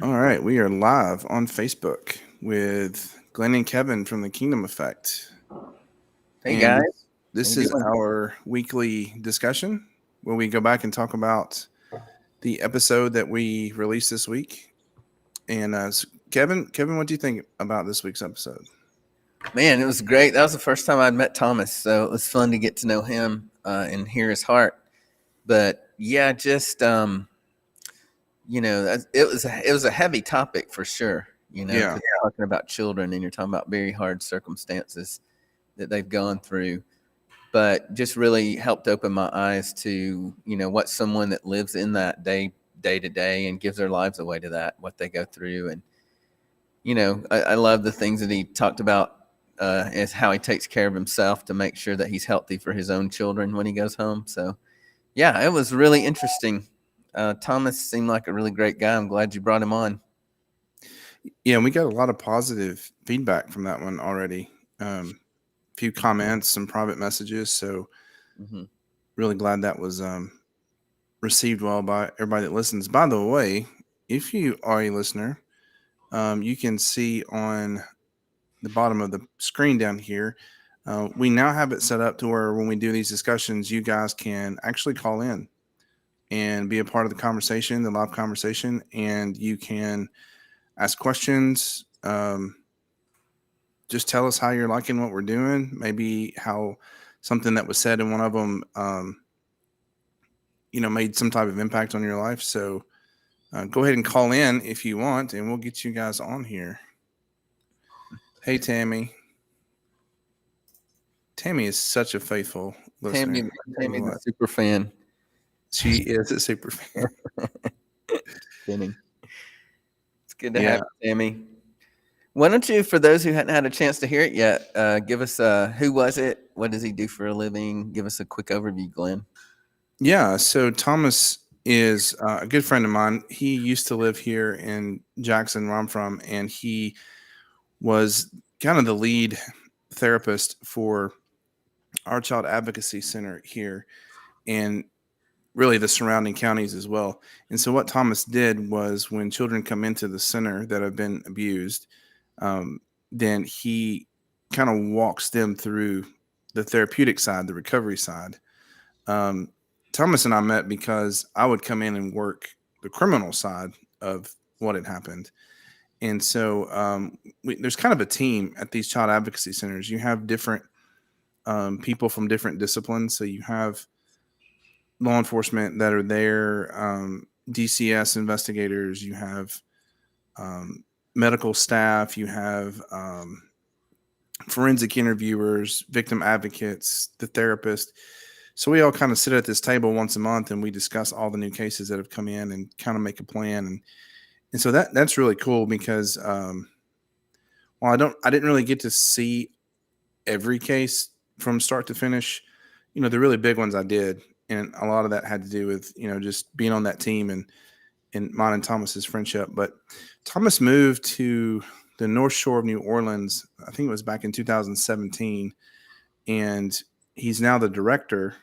All right, we are live on Facebook with Glenn and Kevin from the Kingdom Effect. Hey And guys, how this you is doing? our weekly discussion where we go back and talk about the episode that we released this week. And Kevin, what do you think about this week's episode? Man, it was great. That was the first time I'd met Thomas, so it was fun to get to know him and hear his heart. But yeah, just it was a heavy topic for sure. Yeah, Because you're talking about children and you're talking about very hard circumstances that they've gone through. But just really helped open my eyes to what someone that lives in that day to day and gives their lives away to that, what they go through. And I love the things that he talked about is how he takes care of himself to make sure that he's healthy for his own children when he goes home. So, yeah, it was really interesting. Thomas seemed like a really great guy. I'm glad you brought him on. yeah, we got a lot of positive feedback from that one already. Few comments, some private messages. So Hmm. really glad that was received well by everybody that listens. By the way, if you are a listener, you can see on the bottom of the screen down here, we now have it set up to where when we do these discussions, you guys can actually call in and be a part of the conversation, the live conversation, and you can ask questions. Just tell us how you're liking what we're doing, maybe how something that was said in one of them, made some type of impact on your life. So go ahead and call in if you want, and we'll get you guys on here. Hey, Tammy. Tammy is such a faithful listener. Tammy, I tell you Tammy's a what, super fan. she is a super fan. Kidding. It's good to Yeah, have you, Tammy. Why don't you, for those who hadn't had a chance to hear it yet, give us who was it? What does he do for a living? Give us a quick overview, Glenn. yeah. So Thomas is a good friend of mine. He used to live here in Jackson, where I'm from, and he was kind of the lead therapist for our child advocacy center here, and really the surrounding counties as well. And so what Thomas did was when children come into the center that have been abused, um, then he kind of walks them through the therapeutic side, the recovery side. Um, Thomas and I met because I would come in and work the criminal side of what had happened. And so there's kind of a team at these child advocacy centers. You have different people from different disciplines. So you have law enforcement that are there, DCS investigators, you have um, medical staff, you have forensic interviewers, victim advocates, the therapist. So we all kind of sit at this table once a month and we discuss all the new cases that have come in and kind of make a plan. And so that's really cool because while I didn't really get to see every case from start to finish. The really big ones I did, and a lot of that had to do with just being on that team and mine and Thomas's friendship. But Thomas moved to the North Shore of New Orleans. I think it was back in 2017, and he's now the director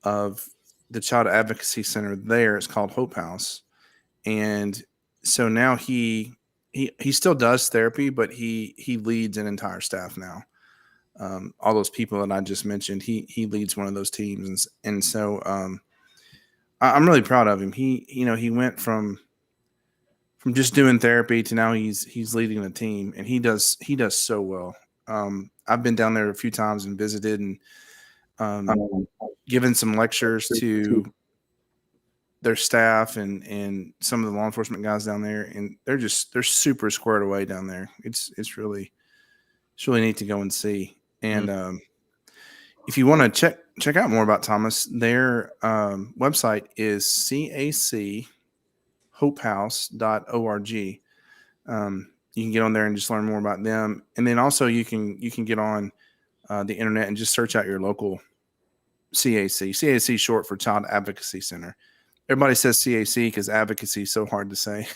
of the Child Advocacy Center there. It's called Hope House, and so now he still does therapy, but he leads an entire staff now. All those people that I just mentioned, he leads one of those teams, and so I'm really proud of him. He went from just doing therapy to now he's leading a team, and he does so well. I've been down there a few times and visited and um, Um, given some lectures to their staff and some of the law enforcement guys down there, and they're super squared away down there. It's really neat to go and see. mm, And if you want to check out more about Thomas, their website is cachopehouse.org. You can get on there and just learn more about them, and then also you can get on the internet and just search out your local CAC. CAC is short for Child Advocacy Center. Everybody says CAC because advocacy is so hard to say.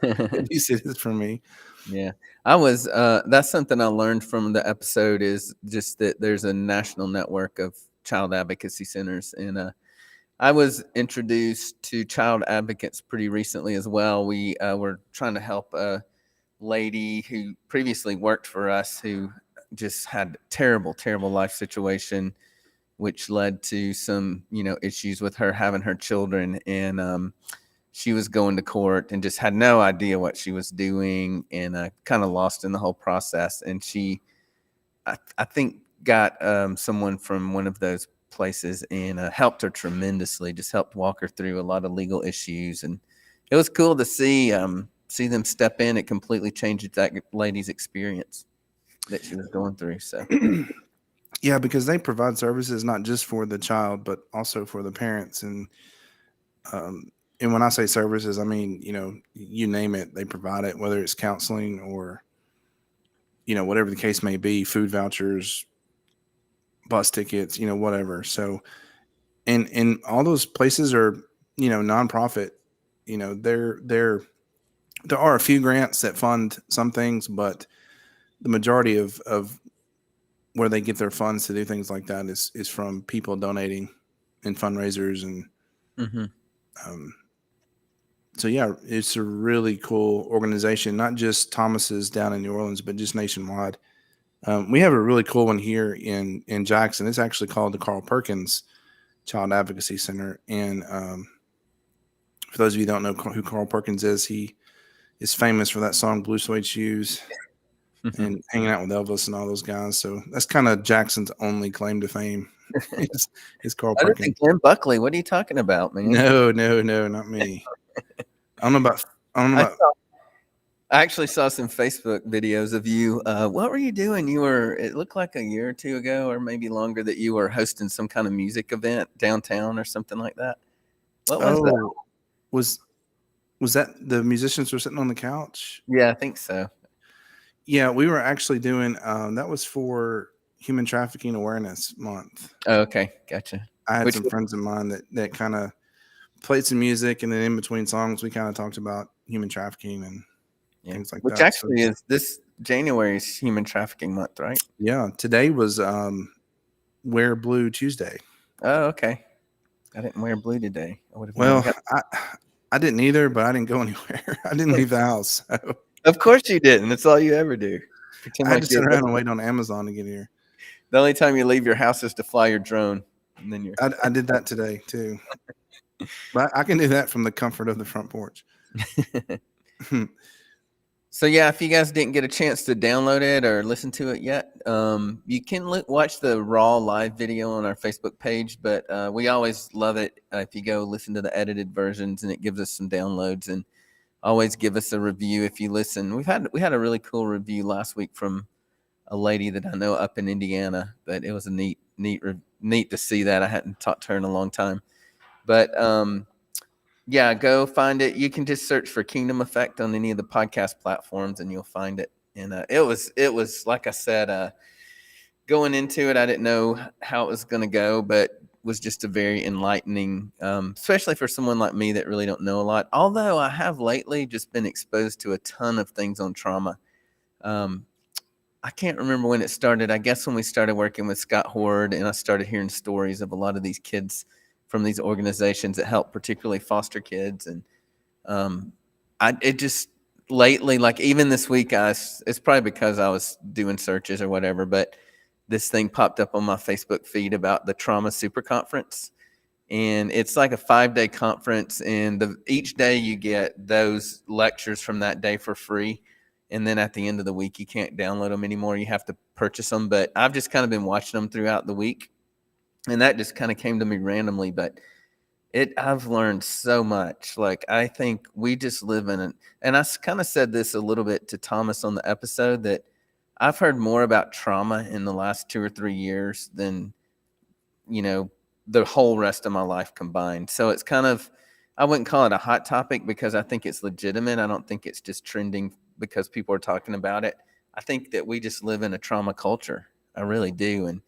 At least it is for me. yeah, that's something I learned from the episode is just that there's a national network of child advocacy centers, and I was introduced to child advocates pretty recently as well. We were trying to help a lady who previously worked for us who just had terrible, terrible life situation, which led to some, issues with her having her children. And she was going to court and just had no idea what she was doing, and kind of lost in the whole process. And she, I think, got someone from one of those places and helped her tremendously, just helped walk her through a lot of legal issues. And it was cool to see them step in. It completely changed that lady's experience that she was going through. So Yeah, because they provide services not just for the child, but also for the parents. Um, and when I say services, I mean, you name it, they provide it, whether it's counseling or, whatever the case may be, food vouchers, bus tickets, whatever. So, and all those places are, nonprofit. There are a few grants that fund some things, but the majority of where they get their funds to do things like that is from people donating and fundraisers. And mhm. um, so yeah, it's a really cool organization, not just Thomas's down in New Orleans, but just nationwide. We have a really cool one here in Jackson. It's actually called the Carl Perkins Child Advocacy Center. And for those of you who don't know who Carl Perkins is, he is famous for that song Blue Suede Shoes and hanging out with Elvis and all those guys. So that's kind of Jackson's only claim to fame is Carl I didn't Perkins. think Glenn Buckley. What are you talking about, man? No, not me. I don't know about. I actually saw some Facebook videos of you. What were you doing? It looked like a year or two ago, or maybe longer, that you were hosting some kind of music event downtown or something like that. What was that? Oh, was that the musicians were sitting on the couch? Yeah, I think so. Yeah, we were actually doing. That was for Human Trafficking Awareness Month. Oh, okay, gotcha. I had Which some friends of mine that kind of played some music, and then in between songs, we kind of talked about human trafficking and things like which that. actually is this January's Human Trafficking Month, right? Yeah, today was Wear Blue Tuesday. Oh, okay. I didn't wear blue today. I would have. Well, I didn't either, but I didn't go anywhere. I didn't leave the house. So. Of course you didn't. That's all you ever do. Pretend I had like to sit around and wait on Amazon to get here. The only time you leave your house is to fly your drone, and then you're. I did that today too, but I can do that from the comfort of the front porch. So yeah, if you guys didn't get a chance to download it or listen to it yet, you can watch the raw live video on our Facebook page. But we always love it if you go listen to the edited versions, and it gives us some downloads. And always give us a review if you listen. We had a really cool review last week from a lady that I know up in Indiana, but it was a neat to see that. I hadn't talked to her in a long time, but yeah, go find it. You can just search for Kingdom Effect on any of the podcast platforms, and you'll find it. And it was like I said, going into it, I didn't know how it was going to go, but was just a very enlightening, especially for someone like me that really don't know a lot. Although I have lately just been exposed to a ton of things on trauma. I can't remember when it started. I guess when we started working with Scott Horde, and I started hearing stories of a lot of these kids from these organizations that help particularly foster kids. And it just lately, like even this week, it's probably because I was doing searches or whatever, but this thing popped up on my Facebook feed about the Trauma Super Conference. And it's like a 5-day conference, and each day you get those lectures from that day for free. And then at the end of the week, you can't download them anymore. You have to purchase them. But I've just kind of been watching them throughout the week. And that just kind of came to me randomly. But I've learned so much. Like, I think we just live in and I kind of said this a little bit to Thomas on the episode, that I've heard more about trauma in the last 2 or 3 years than, the whole rest of my life combined. So it's kind of, I wouldn't call it a hot topic because I think it's legitimate. I don't think it's just trending because people are talking about it. I think that we just live in a trauma culture. I really do. And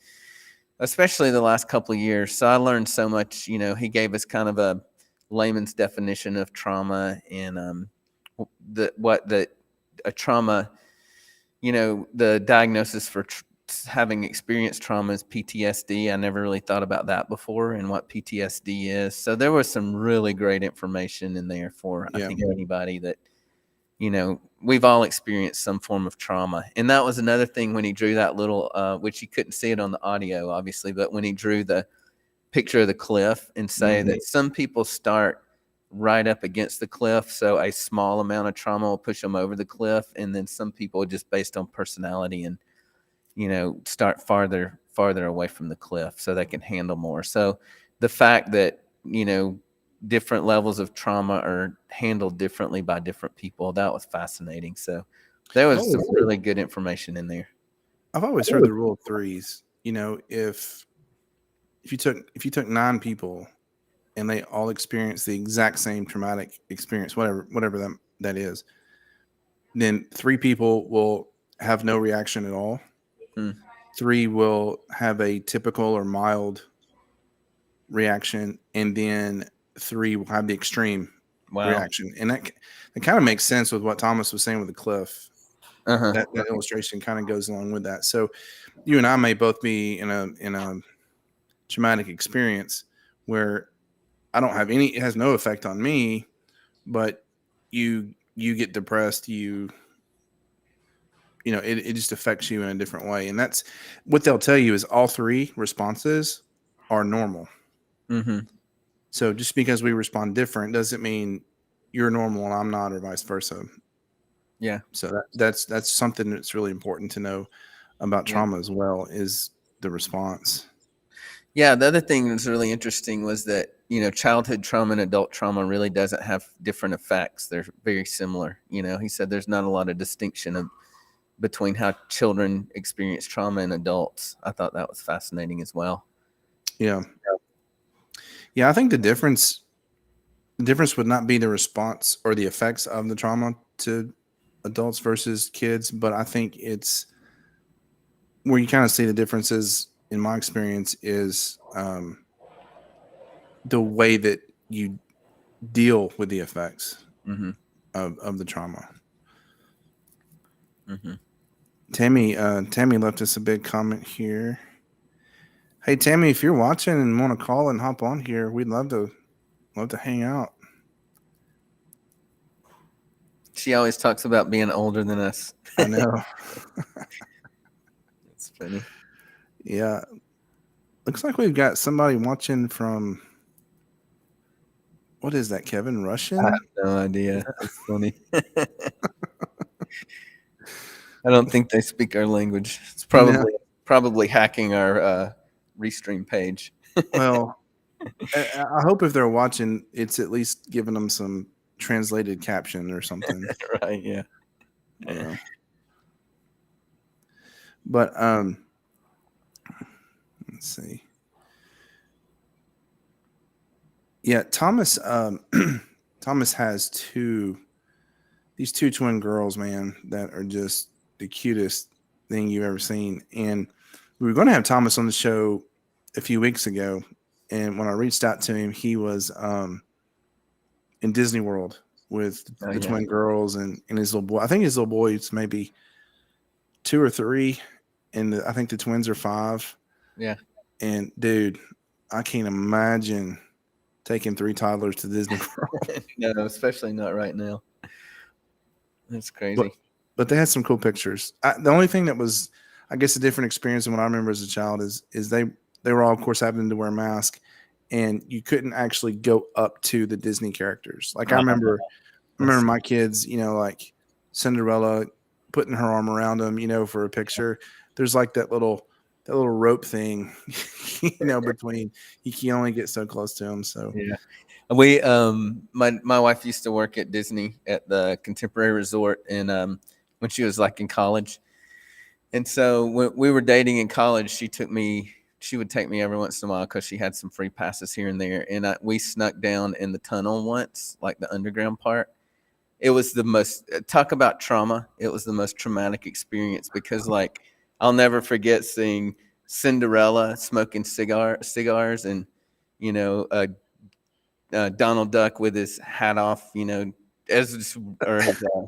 especially the last couple of years. So I learned so much. He gave us kind of a layman's definition of trauma, and a trauma, the diagnosis for having experienced traumas, PTSD. I never really thought about that before and what PTSD is. So there was some really great information in there for, I Yeah. think, anybody that, we've all experienced some form of trauma. And that was another thing when he drew that little, which you couldn't see it on the audio, obviously, but when he drew the picture of the cliff and say that some people start right up against the cliff, so a small amount of trauma will push them over the cliff, and then some people just based on personality and start farther away from the cliff so they can handle more. So the fact that different levels of trauma are handled differently by different people, that was fascinating. So there was some really good information in there. I've always heard the rule of threes. If you took 9 people and they all experience the exact same traumatic experience, whatever that is, then 3 people will have no reaction at all. 3 will have a typical or mild reaction, and then 3 will have the extreme reaction. And that kind of makes sense with what Thomas was saying with the cliff. That illustration kind of goes along with that. So you and I may both be in a traumatic experience where I don't have it has no effect on me, but you get depressed, it just affects you in a different way. And that's what they'll tell you is all 3 responses are normal. So just because we respond different doesn't mean you're normal and I'm not, or vice versa. Yeah. So that's something that's really important to know about trauma as well, is the response. Yeah. The other thing that's really interesting was that, childhood trauma and adult trauma really doesn't have different effects. They're very similar. He said there's not a lot of distinction between how children experience trauma and adults. I thought that was fascinating as well. Yeah. Yeah. I think the difference would not be the response or the effects of the trauma to adults versus kids, but I think it's where you kind of see the differences in my experience is the way that you deal with the effects of the trauma. Tammy left us a big comment here. Hey Tammy, if you're watching and want to call and hop on here, we'd love to hang out. She always talks about being older than us. I know. It's funny. Yeah. Looks like we've got somebody watching from, what is that, Kevin? Russian? I have no idea. It's funny. I don't think they speak our language. It's probably hacking our Restream page. Well, I hope if they're watching, it's at least giving them some translated caption or something. Right, yeah. But let's see. Yeah, Thomas Thomas has these 2 twin girls, man, that are just the cutest thing you've ever seen. And we were going to have Thomas on the show a few weeks ago, and when I reached out to him, he was in Disney World with the twin girls and his little boy. I think his little boy is maybe 2 or 3, and I think the twins are 5. Yeah. And dude, I can't imagine taking 3 toddlers to Disney World. No, especially not right now. That's crazy. But they had some cool pictures. The only thing that was, I guess, a different experience than what I remember as a child is they were all, of course, having to wear masks, and you couldn't actually go up to the Disney characters. Like I remember my kids, like Cinderella, putting her arm around them, for a picture. There's like that little rope thing, between, you can only get so close to them. So yeah, we my wife used to work at Disney at the Contemporary Resort, and when she was like in college, and so when we were dating in college, she would take me every once in a while because she had some free passes here and there, and we snuck down in the tunnel once, like the underground part. It was the most, talk about trauma. It was the most traumatic experience because, like, I'll never forget seeing Cinderella smoking cigars and, Donald Duck with his hat off, or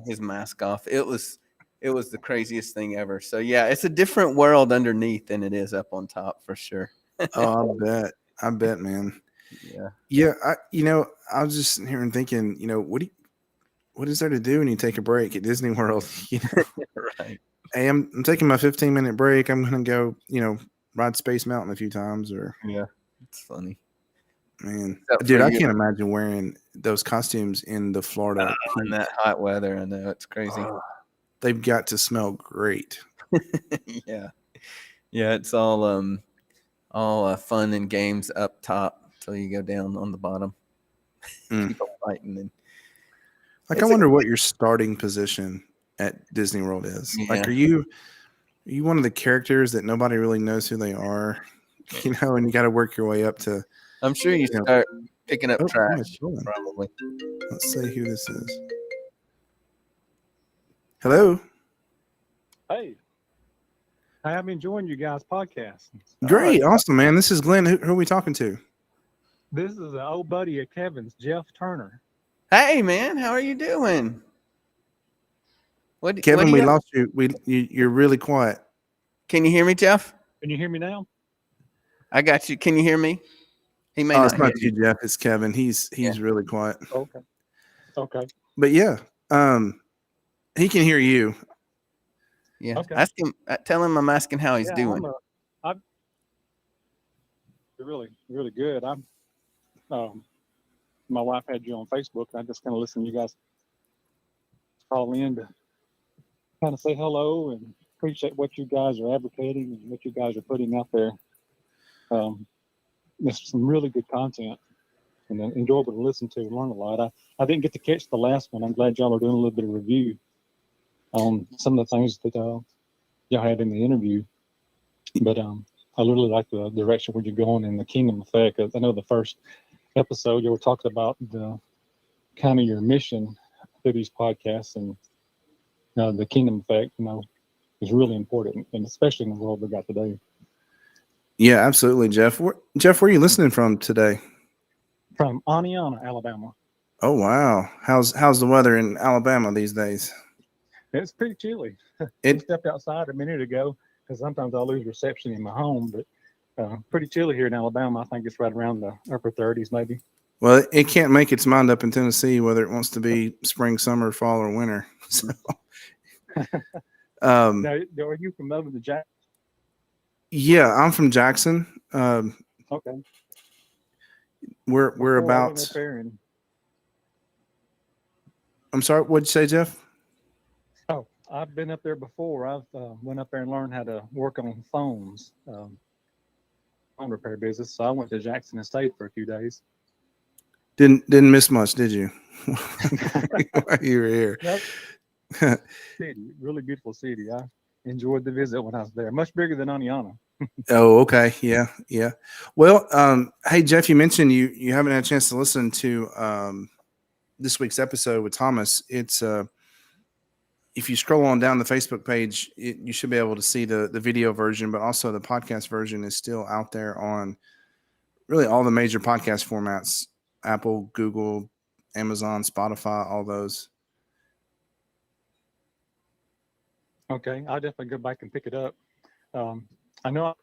his mask off. It was It was the craziest thing ever. So yeah, it's a different world underneath than it is up on top for sure. Oh, I bet, man. Yeah. Yeah, I was just sitting here and thinking, what is there to do when you take a break at Disney World? Right. Hey, I'm taking my 15-minute break. I'm gonna go, ride Space Mountain a few times, or Yeah. It's funny. man, Except for dude, I you can't imagine wearing those costumes in the Florida in heat. that hot weather. I know it's crazy. Oh, they've got to smell great. Yeah. Yeah. It's all fun and games up top till you go down on the bottom. Mm. Keep on fighting. And Like, I wonder what your starting position at Disney World is. yeah. Like, are you one of the characters that nobody really knows who they are? And you got to work your way up to. I'm sure you know- start picking up somebody's trash. calling. Probably. Let's see who this is. Hello. Hey, I'm enjoying you guys' podcast. Great, awesome, man. This is Glenn. Who are we talking to? This is an old buddy of Kevin's, Jeff Turner. Hey man, how are you doing? Kevin, we lost you. You're really quiet. Can you hear me, Jeff? Can you hear me now? I got you. Can you hear me? He may Oh, not it's not hear you, Jeff. It's Kevin. He's really quiet. Okay. But yeah, he can hear you. Yeah. Okay. Ask him. Tell him I'm asking how he's doing. I'm really, really good. My wife had you on Facebook. I just kind of listened to you guys call in to kind of say hello and appreciate what you guys are advocating and what you guys are putting out there. There's some really good content and enjoyable to listen to and learn a lot. I didn't get to catch the last one. I'm glad y'all are doing a little bit of review on some of the things that y'all had in the interview. But I really like the direction where you're going in the Kingdom Effect. I know the first episode you were talking about the kind of your mission through these podcasts, and the Kingdom Effect, is really important, and especially in the world we got today. Yeah, absolutely, Jeff. Jeff, where are you listening from today? From Aniana, Alabama. Oh wow, how's the weather in Alabama these days? It's pretty chilly. We stepped outside a minute ago because sometimes I lose reception in my home, but pretty chilly here in Alabama. I think it's right around the upper 30s, maybe. Well, it can't make its mind up in Tennessee whether it wants to be spring, summer, fall, or winter. So, Now, are you from over the Jack? yeah, I'm from Jackson. Okay. We're about. I'm sorry. What'd you say, Jeff? Oh, I've been up there before. I've went up there and learned how to work on phones, phone repair business. So I went to Jackson and stayed for a few days. Didn't miss much, did you? While you were here. Nope. City, really beautiful city. I enjoyed the visit when I was there. Much bigger than Aniana. Oh, okay. Yeah. Well, hey, Jeff, you mentioned you haven't had a chance to listen to this week's episode with Thomas. It's if you scroll on down the Facebook page, you should be able to see the video version, but also the podcast version is still out there on really all the major podcast formats: Apple, Google, Amazon, Spotify, all those. Okay, I'll definitely go back and pick it up. I know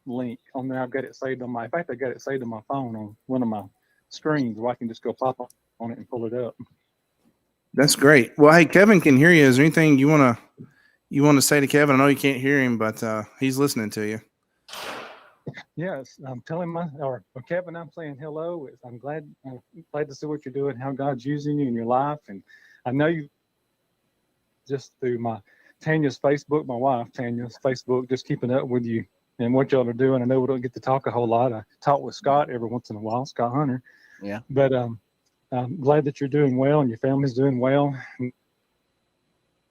link on there. I've got it saved on in fact, I got it saved on my phone on one of my screens where I can just go pop on it and pull it up. That's great. Well, hey, Kevin can hear you. Is there anything you want to say to Kevin? I know you can't hear him, but he's listening to you. Yes, I'm telling Kevin, I'm saying hello. I'm glad to see what you're doing, how God's using you in your life, and I know you just through Tanya's Facebook, my wife Tanya's Facebook, just keeping up with you and what y'all are doing. I know we don't get to talk a whole lot. I talk with Scott every once in a while, Scott Hunter. Yeah. But I'm glad that you're doing well and your family's doing well.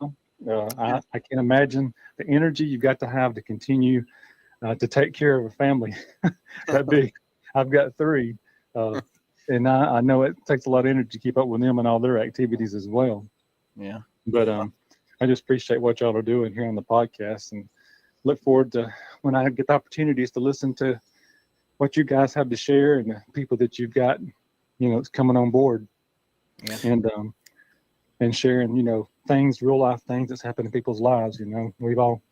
I can't imagine the energy you've got to have to continue to take care of a family that big. I've got 3, and I know it takes a lot of energy to keep up with them and all their activities as well. Yeah. But I just appreciate what y'all are doing here on the podcast and look forward to when I get the opportunities to listen to what you guys have to share and the people that you've got, coming on board. Yeah. And and sharing, things, real life things that's happened in people's lives. We've all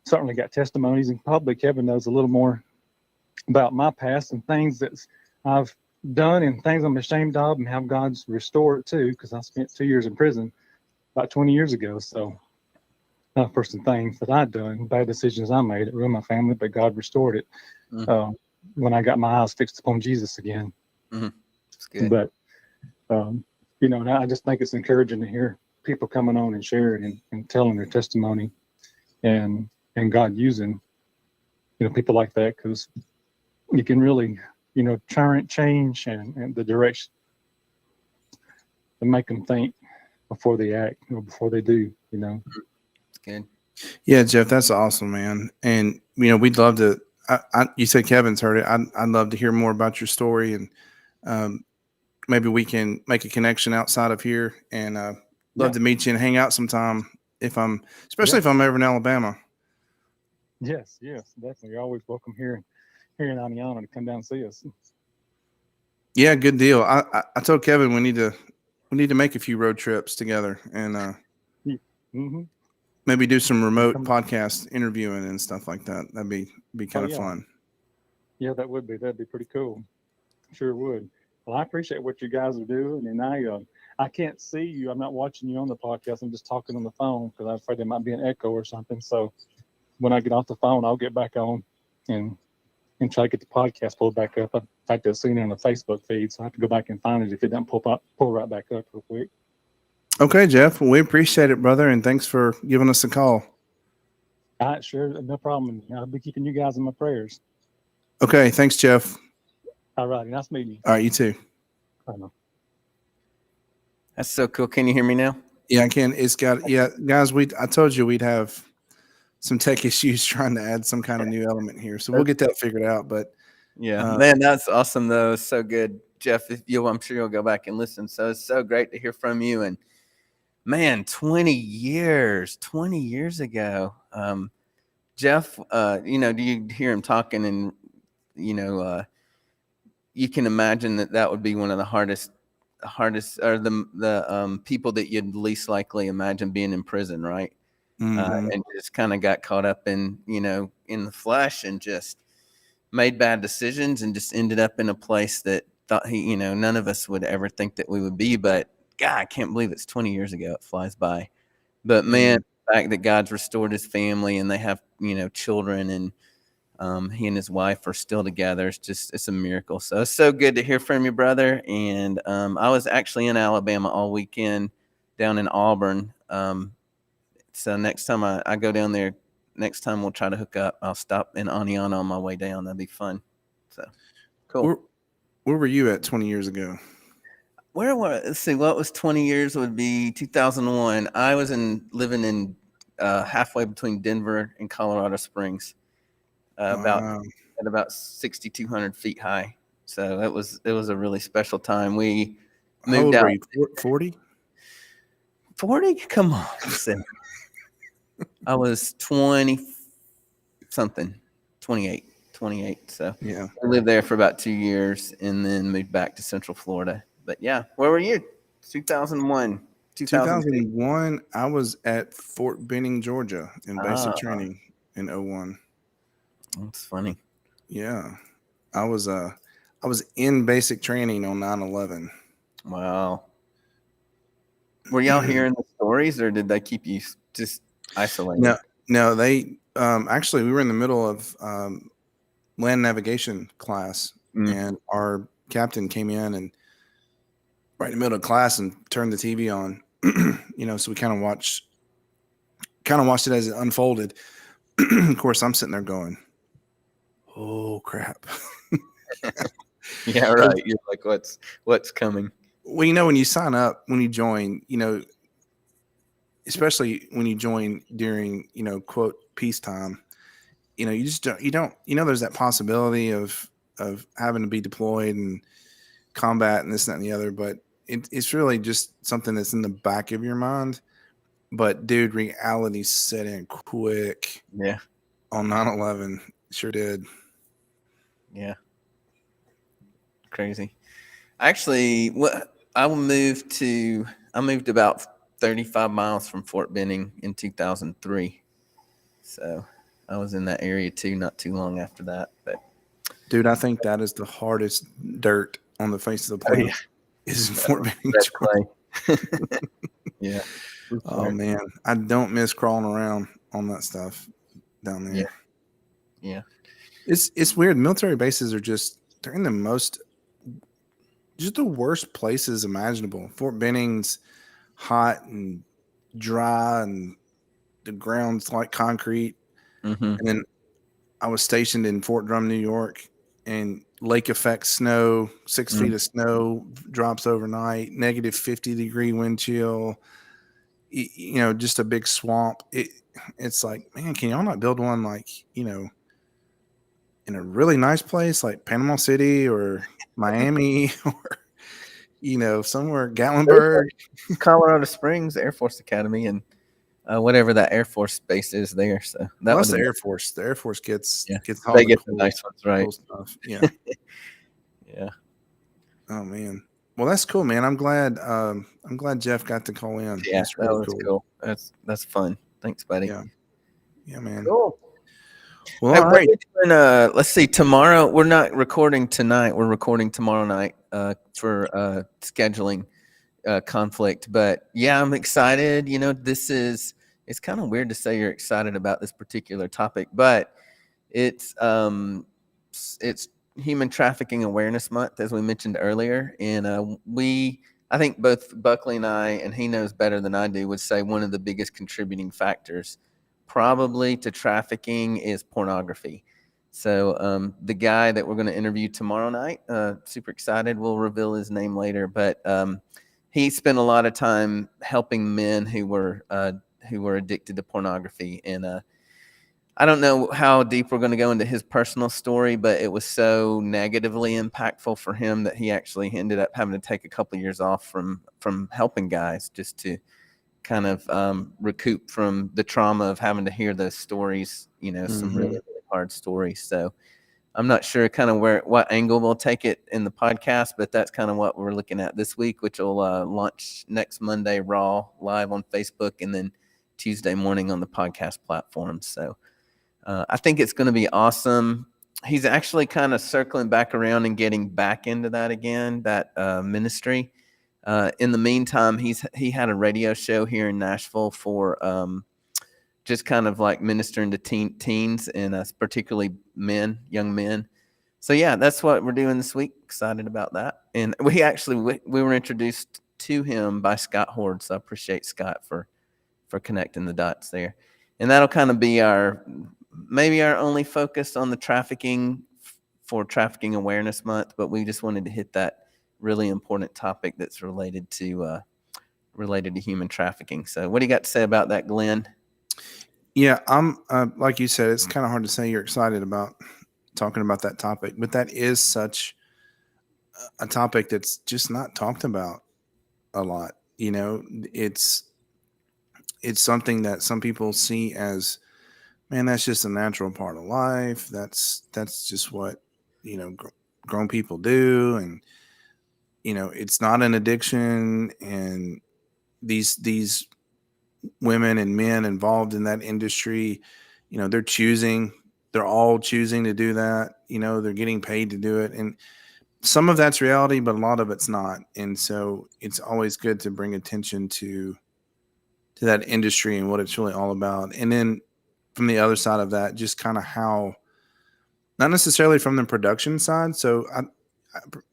certainly got testimonies, and probably Kevin knows a little more about my past and things that I've done and things I'm ashamed of, and how God's restored too, because I spent 2 years in prison about 20 years ago. So for some things that I'd done, bad decisions I made, it ruined my family, but God restored it when I got my eyes fixed upon Jesus again. That's good. But, and I just think it's encouraging to hear people coming on and sharing and telling their testimony and God using, people like that, because you can really, change and the direction and make them think before they act or before they do. That's good. Yeah, Jeff, that's awesome, man. And we'd love to. You said Kevin's heard it. I'd love to hear more about your story, and maybe we can make a connection outside of here. And love to meet you and hang out sometime especially if I'm ever in Alabama. Yes, definitely. You're always welcome here in Aniana to come down and see us. Yeah, good deal. I told Kevin we need to make a few road trips together and maybe do some remote podcast interviewing and stuff like that. That'd be kind of fun. Yeah, that'd be pretty cool. Sure would. Well, I appreciate what you guys are doing, and I can't see you. I'm not watching you on the podcast. I'm just talking on the phone because I'm afraid there might be an echo or something. So when I get off the phone, I'll get back on and try to get the podcast pulled back up. In fact, I've seen it on the Facebook feed, so I have to go back and find it if it doesn't pull right back up real quick. Okay, Jeff. Well, we appreciate it, brother, and thanks for giving us a call. All right, sure, no problem. I'll be keeping you guys in my prayers. Okay, thanks, Jeff. All right, nice meeting you. All right, you too. I know. That's so cool. Can you hear me now? Yeah, I can. Guys, I told you we'd have some tech issues trying to add some kind of new element here, so we'll get that figured out. But man, that's awesome though. It's so good, Jeff. I'm sure you'll go back and listen. So it's so great to hear from you. And man, 20 years ago, Jeff. Do you hear him talking? And you can imagine that would be one of the hardest, or the people that you'd least likely imagine being in prison, right? And just kind of got caught up in the flesh and just made bad decisions and just ended up in a place that thought none of us would ever think that we would be. But God, I can't believe it's 20 years ago. It flies by. But man, the fact that God's restored his family and they have, children, and he and his wife are still together. It's a miracle. So it's so good to hear from you, brother. And I was actually in Alabama all weekend down in Auburn. So next time I go down there, next time we'll try to hook up. I'll stop in Aniana on my way down. That'd be fun. So cool. Where were you at 20 years ago? Let's see, what was 20 years would be 2001. I was living in halfway between Denver and Colorado Springs, at about 6,200 feet high. So it was a really special time. We moved out. 40? 40? Come on. Listen. I was 20 something, 28. So yeah, I lived there for about 2 years and then moved back to Central Florida. But yeah, where were you? 2001. 2001, I was at Fort Benning, Georgia in basic training in 01. That's funny. Yeah. I was in basic training on 9/11. Wow. Were y'all hearing the stories, or did they keep you just isolated? No, they actually we were in the middle of land navigation class, and our captain came in and right in the middle of class and turned the TV on. So we kind of watched it as it unfolded. Of course, I'm sitting there going, "Oh crap!" Yeah, right. You're like, what's coming? Well, when you sign up, when you join, especially when you join during, quote, peacetime, you just don't, there's that possibility of having to be deployed and combat and this, that, and the other, but it's really just something that's in the back of your mind. But dude, reality set in quick. Yeah. On 9/11, sure did. Yeah. Crazy. Actually, I moved about 35 miles from Fort Benning in 2003. So I was in that area too, not too long after that. But Dude, I think that is the hardest dirt on the face of the planet. Is in Fort Benning, red Georgia. clay. Yeah. Oh man, I don't miss crawling around on that stuff down there. Yeah. It's weird. Military bases are they're in the worst places imaginable. Fort Benning's hot and dry, and the ground's like concrete. Mm-hmm. And then I was stationed in Fort Drum, New York, and lake effect snow, 6 feet of snow drops overnight, negative 50-degree wind chill. Just a big swamp. It's like, man, can y'all not build one like, in a really nice place like Panama City or Miami or, somewhere Gatlinburg? Colorado Springs Air Force Academy and whatever that Air Force base is there. So That's the Air Force. The Air Force gets all they the get cool, the nice ones, right? cool stuff. Yeah. Yeah. Oh man. Well, that's cool, man. I'm glad Jeff got to call in. Yeah, That's really that was cool. That's fun. Thanks, buddy. Yeah. Yeah, man. Cool. Well, Hey, all right. let's see. Tomorrow, we're not recording tonight. We're recording tomorrow night for scheduling conflict. But yeah, I'm excited. It's kind of weird to say you're excited about this particular topic, but it's Human Trafficking Awareness Month, as we mentioned earlier, and I think both Buckley and I, and he knows better than I do, would say one of the biggest contributing factors probably to trafficking is pornography. So the guy that we're going to interview tomorrow night, super excited, we'll reveal his name later, but he spent a lot of time helping men who were addicted to pornography. And I don't know how deep we're going to go into his personal story, but it was so negatively impactful for him that he actually ended up having to take a couple of years off from helping guys, just to kind of recoup from the trauma of having to hear those stories, some really, really hard stories. So I'm not sure kind of what angle we'll take it in the podcast, but that's kind of what we're looking at this week, which will launch next Monday raw live on Facebook, and then Tuesday morning on the podcast platform. So I think it's going to be awesome. He's actually kind of circling back around and getting back into that again, that ministry. In the meantime, he had a radio show here in Nashville for just kind of like ministering to teens and particularly young men. So yeah, that's what we're doing this week. Excited about that. And we were introduced to him by Scott Horde. So I appreciate Scott for connecting the dots there. And that'll kind of be maybe our only focus on the Trafficking Awareness Month, but we just wanted to hit that really important topic that's related to human trafficking. So what do you got to say about that, Glenn? Yeah, I'm like you said, it's kind of hard to say you're excited about talking about that topic, but that is such a topic that's just not talked about a lot. It's something that some people see as, man, that's just a natural part of life. That's just what, grown people do. And, it's not an addiction. And these women and men involved in that industry, they're all choosing to do that. They're getting paid to do it. And some of that's reality, but a lot of it's not. And so it's always good to bring attention to that industry and what it's really all about. And then from the other side of that, just kind of how, not necessarily from the production side. So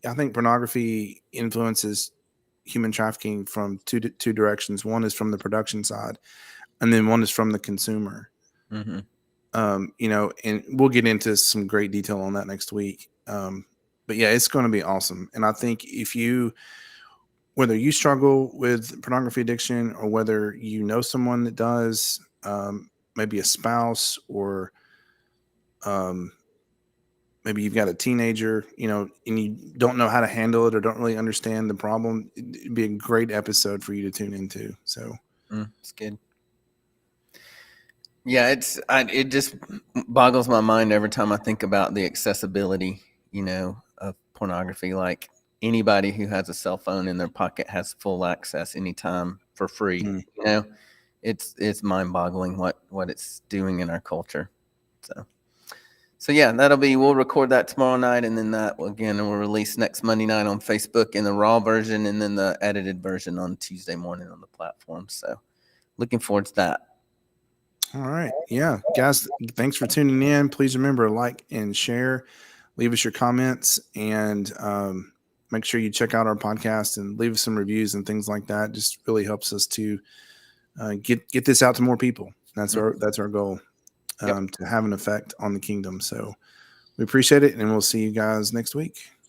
I think pornography influences human trafficking from two directions. One is from the production side, and then one is from the consumer. Mm-hmm. And we'll get into some great detail on that next week. But yeah, it's going to be awesome. And I think whether you struggle with pornography addiction or whether you know someone that does, maybe a spouse or maybe you've got a teenager, and you don't know how to handle it or don't really understand the problem, it'd be a great episode for you to tune into. So it's good. Yeah, it just boggles my mind every time I think about the accessibility, of pornography. Like anybody who has a cell phone in their pocket has full access anytime for free. Mm. You know, it's mind-boggling what it's doing in our culture. So yeah, we'll record that tomorrow night, and then that again will release next Monday night on Facebook in the raw version, and then the edited version on Tuesday morning on the platform. So looking forward to that. All right. Yeah, guys, thanks for tuning in. Please remember, like and share, leave us your comments, and make sure you check out our podcast and leave us some reviews and things like that. Just really helps us to get this out to more people. That's our goal, to have an effect on the kingdom. So we appreciate it, and we'll see you guys next week.